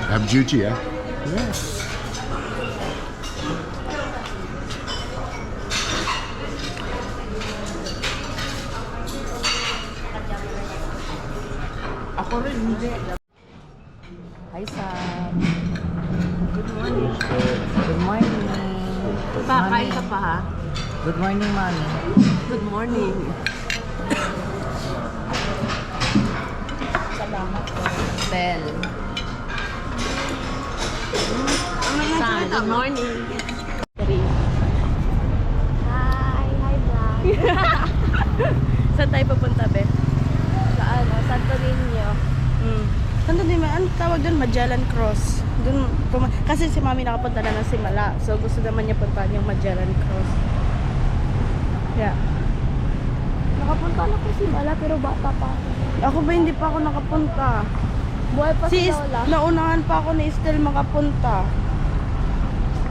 Have juchi, yeah? Yes. Ako rin, hindi. Hi, Sam. Good morning. Good morning. Kakain ka pa ha? Good morning, Mami. Good morning. Salamat po. Bell. San, good morning. Hi vlog. Saan tayo papunta, Be? Sa ano, Santo Niño. Santo Niño, ano tawag doon? Magellan Cross. Kasi si Mami nakapunta na ng Simala. So gusto naman niya puntahan yung Magellan Cross. Yeah. Nakapunta na ko si Mala pero bata pa ako. Ako ba hindi pa ako nakapunta? Buhay pa si Si Lola. naunahan pa ako ni Estel makapunta.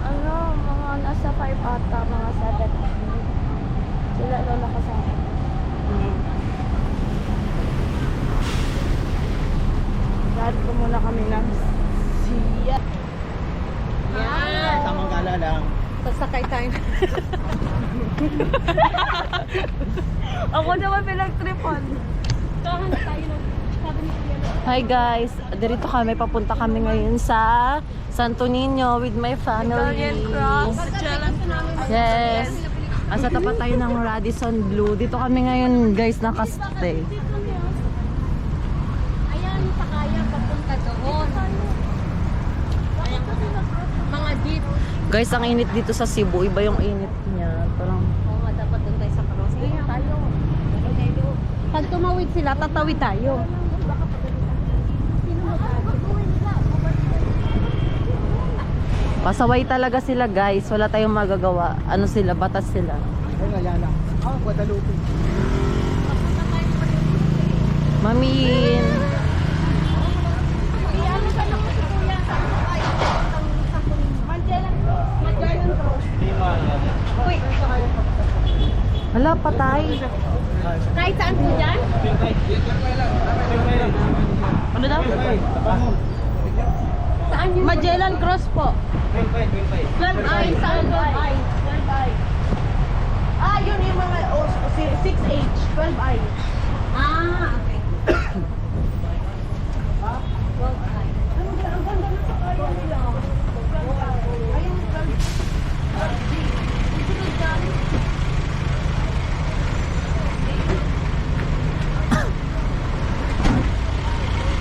Ano, mga nasa 5 ata, mga 7. Sila Lola kasama. Lahat ko muna kami ng siya. Yan. Tamang gala lang. Sasakay tayo. Ako naman pinag-tripan. Kahan tayo ng sabi ni Kuya Lola. Hi guys, dito kami, papunta kami ngayon sa Santo Niño with my family. Yes. Asa tapat tayo ng Radisson Blue. Dito kami ngayon guys nakastay. Ayan, sakaya papunta doon. Ayan, mga jeep. Guys, ang init dito sa Cebu. Iba yung init niya. Parang Oo nga, dapat doon tayo sa cross. Sige tayo. Pag tumawid sila, tatawid tayo. pasaway talaga sila guys. Wala tayong magagawa. Ano sila, batas sila. Ay, Ayala. Guadalupe. Mamin. Hala, patay. Kahit saan po dyan? Ano daw? Saan yun? Magellan Cross po. 12 ay, saan 12 ay? 12 ay. Ah, yun yung mga 6H, 12 ay. Ah, okay. 12 ay. Ang ganda ng sakaya nila. 12 ay. Ayun, 12G. Sunod dyan.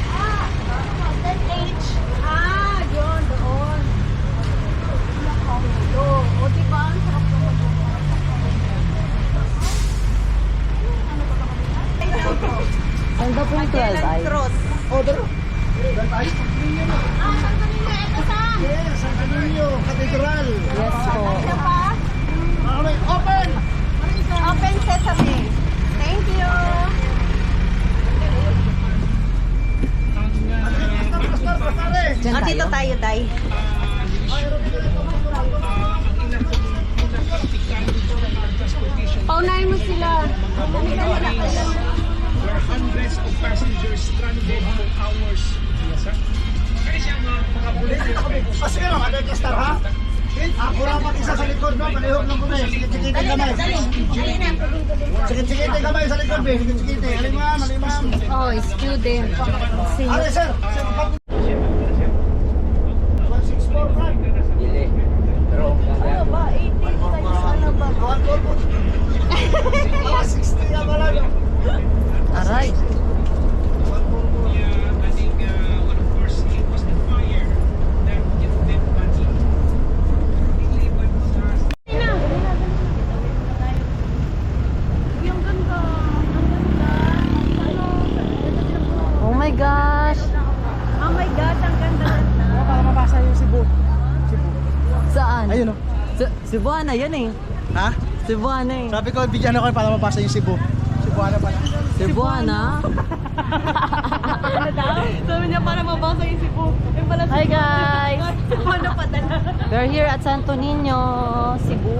Ah, 10H. Ah, yun, doon. O, diba? Ang sarap naman doon. Saan daw po yung 12 ay? Oh, dalo. Ay, Ah, Santo Niño, ito saan? yes, Santo Niño, Cathedral. Yes po. Ano pa? Okay, open! Open sesame. Thank you. Diyan tayo. tayo, Day. Paunahin mo sila. There are hundreds of passengers stranded for hours. Yes, sir. Kaya siya mga bulit. Ah, sige no, ano yung star ha? Ako lang mag-isa sa likod no, palihog lang kami. Sikit-sikitin kamay. Sikit-sikitin kamay sa likod, be. Sikit-sikitin. Alimam, alimam. Oh, student. Ano, sir? Sir, 164 Ano ba? 80 times ano ba? 60 na pala. Aray. I think, well, of course, it was the fire that hit them badly. Really, but, Yung ganda. Ang ganda. Ano? Oh my gosh. Oh my God, ang ganda. Para mabasa yung Cebu. Saan? Ayun o. Cebuana yan eh. Ha? Cebuana eh. Sabi ko, bigyan ako para mabasa yung Cebu. Cebuana pala. Cebuana? Ano daw? Sabi niya para mabasa yung Cebu. Yung pala Hi guys! ano pa dala? We're here at Santo Niño, Cebu.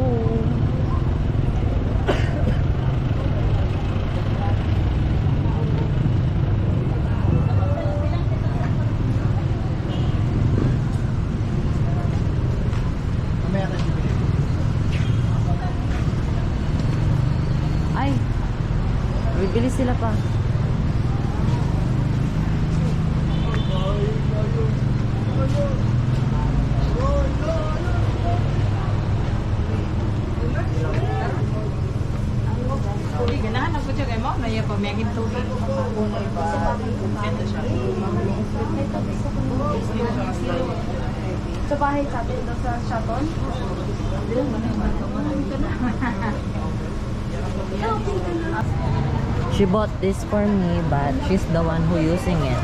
sila pa. Ganahan ako siya kay mo, na iya pa may tubig. Sa bahay sa atin daw sa Shaton. She bought this for me, but she's the one who using it.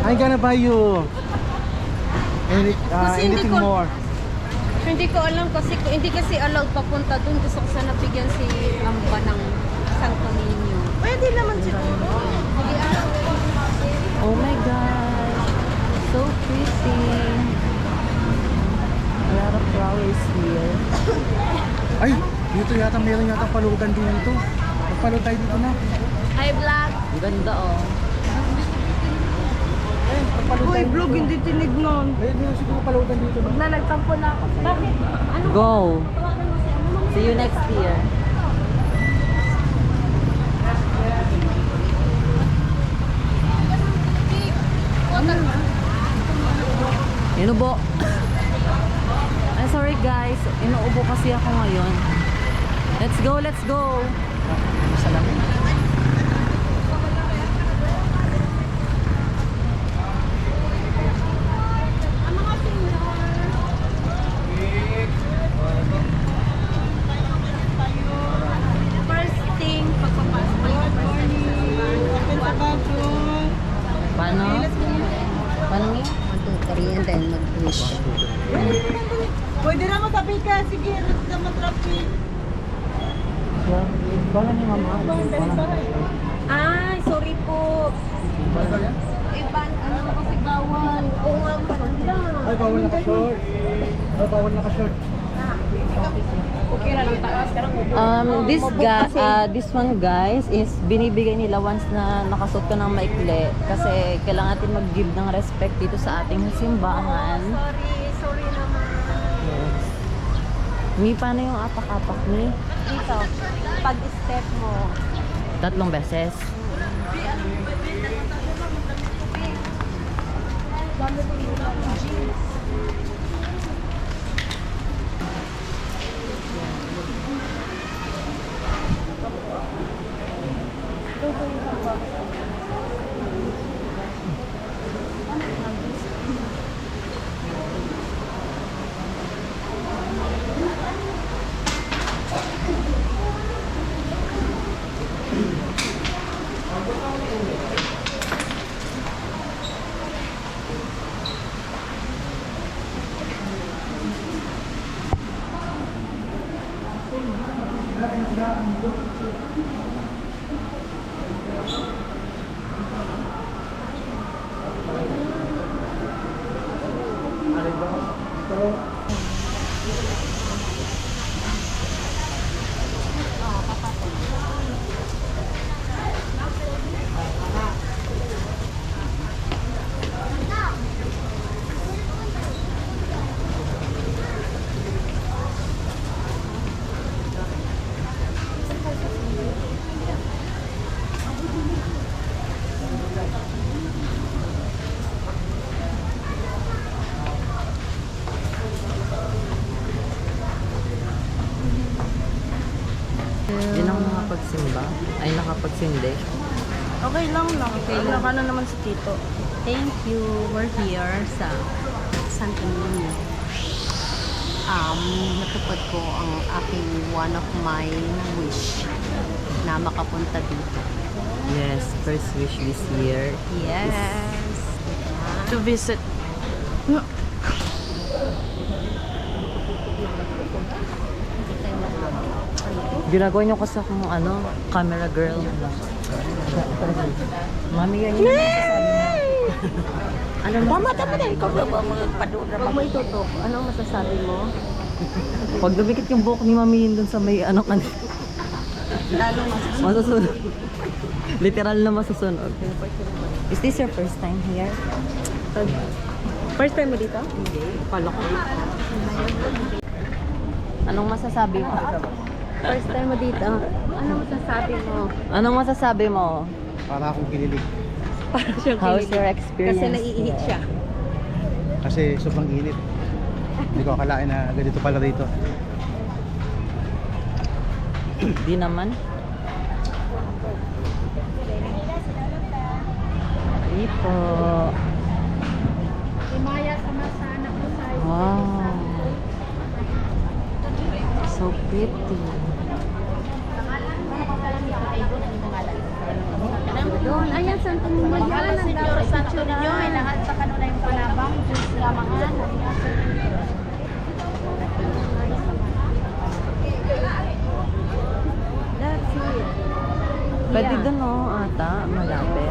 I'm gonna buy you Kasi hindi anything ko- more. Hindi ko alam kasi hindi kasi allowed papunta doon. Gusto ko sana bigyan si Amba ng Santo Niño. Pwede naman siguro. Oh my god, so pretty. A lot of flowers here. Ay, dito yata meron yata paludan dito. Magpalud tayo dito na. Hi, vlog. Ganda oh. Uy, vlog, hindi tinignan. Ayun meron siguro paludan dito. Nalagtampo na ako. Bakit? Ano? Go. See you next year. Inubo. Ay, sorry guys. Inuubo kasi ako ngayon. Let's go, let's go. Salamat. First thing, pagpapasok mo yung open sa bathroom. Paano? Paano mi? 1, 2, 3 and then mag-wish. Pwede na matabi ka. Sige, na matrapin. Bala ni mama. Ay, sorry po. Iban, ano kasi bawal. Oo nga, lang. Ay, bawal naka-short. Ay, bawal naka-short. Okay na lang taas. This one guys is binibigay nila once na nakasuot ka ng maikli kasi kailangan natin mag-give ng respect dito sa ating simbahan. Sorry naman. Yes. Mi, paano yung apak-apak ni? Dito, pag-step mo. 3 beses. Hindi na ako nakapagsimba. Ay, nakapagsindi. Okay lang lang. Naka na naman si Tito. Thank you. We're here sa Santo Niño. Natupad ko ang aking one of my wish na makapunta dito. Yes, first wish this year. Yes. To visit. Ginagawa niyo kasi akong camera girl. Mami, yan yung masasabi mo. Ano Tama na. Ikaw ba mga padura? Pag may tutok, ano masasabi mo? Pag dumikit yung buhok ni Mami yun dun sa may kanina. Masusunod. Literal na masusunod. Is this your first time here? First time mo dito? Hindi. Palok. Anong masasabi mo? First time mo dito. Ano masasabi mo? Anong masasabi mo? Para akong kinilig. Parang siyang How's kinilig. your experience? Kasi naiihit siya. Kasi sobrang init. Hindi ko akalain na ganito pala dito. Di naman. Ipo. Himaya sama sa anak mo sa Wow. So pretty. doon. Ayan, Santong Mayan. Ang dapat sa picture nyo. Ay, lahat sa kanuna yung panabang. Diyos lamangan. Pwede doon ata, malapit.